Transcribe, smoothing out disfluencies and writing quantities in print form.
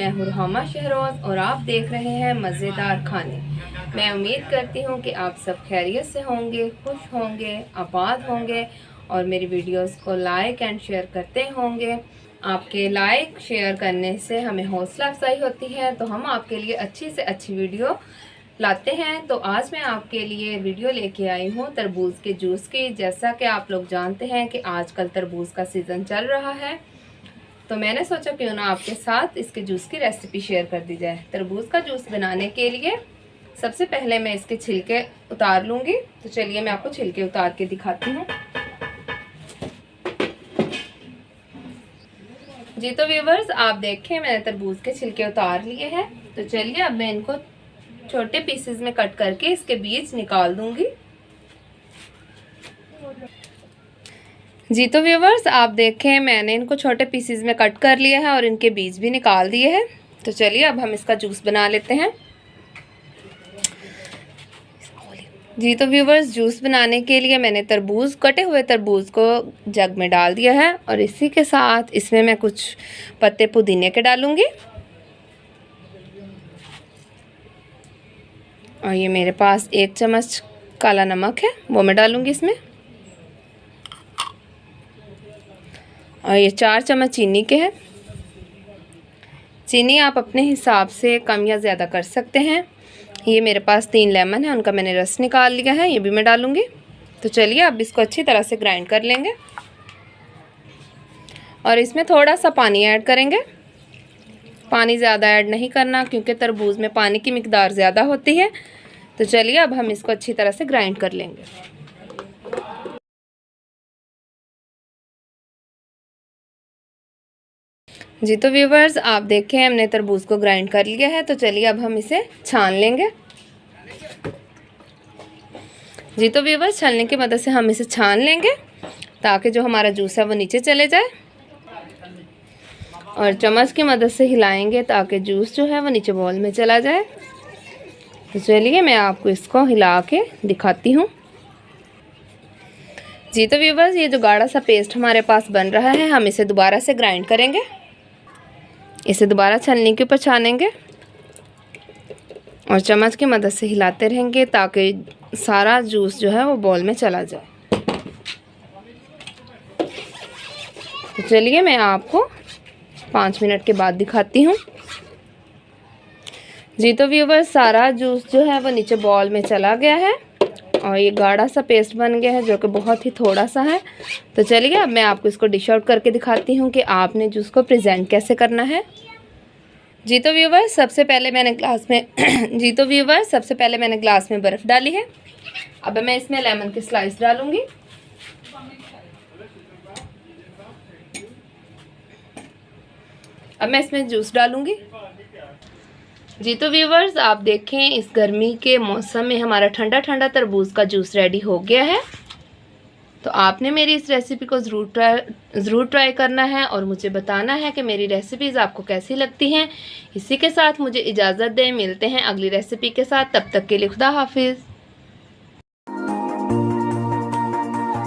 मैं हूँ रुहामा शहरोज़ और आप देख रहे हैं मज़ेदार खाने। मैं उम्मीद करती हूँ कि आप सब खैरियत से होंगे, खुश होंगे, आबाद होंगे और मेरी वीडियोस को लाइक एंड शेयर करते होंगे। आपके लाइक शेयर करने से हमें हौसला अफजाई होती है, तो हम आपके लिए अच्छी से अच्छी वीडियो लाते हैं। तो आज मैं आपके लिए वीडियो लेके आई हूँ तरबूज के जूस की। जैसा कि आप लोग जानते हैं कि आजकल तरबूज का सीज़न चल रहा है, तो मैंने सोचा क्यों ना आपके साथ इसके जूस की रेसिपी शेयर कर दी जाए। तरबूज का जूस बनाने के लिए सबसे पहले मैं इसके छिलके उतार लूँगी। तो चलिए मैं आपको छिलके उतार के दिखाती हूँ। जी तो व्यूवर्स, आप देखें मैंने तरबूज के छिलके उतार लिए हैं। तो चलिए अब मैं इनको छोटे पीसेस में कट करके इसके बीज निकाल दूंगी। जी तो व्यूवर्स, आप देखें मैंने इनको छोटे पीसेस में कट कर लिया है और इनके बीज भी निकाल दिए हैं। तो चलिए अब हम इसका जूस बना लेते हैं। जी तो व्यूवर्स, जूस बनाने के लिए मैंने कटे हुए तरबूज को जग में डाल दिया है और इसी के साथ इसमें मैं कुछ पत्ते पुदीने के डालूंगी। और ये मेरे पास 1 चम्मच काला नमक है, वो मैं डालूंगी इसमें। और ये 4 चम्मच चीनी के हैं। चीनी आप अपने हिसाब से कम या ज़्यादा कर सकते हैं। ये मेरे पास 3 लेमन है, उनका मैंने रस निकाल लिया है, ये भी मैं डालूंगी। तो चलिए अब इसको अच्छी तरह से ग्राइंड कर लेंगे और इसमें थोड़ा सा पानी ऐड करेंगे। पानी ज़्यादा ऐड नहीं करना क्योंकि तरबूज में पानी की मिकदार ज़्यादा होती है। तो चलिए अब हम इसको अच्छी तरह से ग्राइंड कर लेंगे। जी तो व्यूवर्स, आप देखें हमने तरबूज को ग्राइंड कर लिया है। तो चलिए अब हम इसे छान लेंगे। जी तो व्यूवर्स, छानने की मदद से हम इसे छान लेंगे ताकि जो हमारा जूस है वो नीचे चले जाए, और चम्मच की मदद से हिलाएंगे ताकि जूस जो है वो नीचे बॉल में चला जाए। तो चलिए मैं आपको इसको हिला के दिखाती हूँ। जी तो व्यूवर्स, ये जो गाढ़ा सा पेस्ट हमारे पास बन रहा है, हम इसे दोबारा से ग्राइंड करेंगे। इसे दोबारा छलनी के ऊपर छानेंगे और चम्मच की मदद से हिलाते रहेंगे ताकि सारा जूस जो है वो बॉल में चला जाए। तो चलिए मैं आपको 5 मिनट के बाद दिखाती हूँ। जी तो व्यूवर्स, सारा जूस जो है वो नीचे बॉल में चला गया है और ये गाढ़ा सा पेस्ट बन गया है जो कि बहुत ही थोड़ा सा है। तो चलिए अब मैं आपको इसको डिश आउट करके दिखाती हूँ कि आपने जूस को प्रेजेंट कैसे करना है। जी तो व्यूवर्स, सबसे पहले मैंने ग्लास में बर्फ़ डाली है। अब मैं इसमें लेमन के स्लाइस डालूंगी। अब मैं इसमें जूस डालूंगी। जी तो व्यूवर्स, आप देखें इस गर्मी के मौसम में हमारा ठंडा ठंडा तरबूज का जूस रेडी हो गया है। तो आपने मेरी इस रेसिपी को ज़रूर ट्राई करना है और मुझे बताना है कि मेरी रेसिपीज़ आपको कैसी लगती हैं। इसी के साथ मुझे इजाज़त दें, मिलते हैं अगली रेसिपी के साथ। तब तक के लिए खुदा हाफिज़।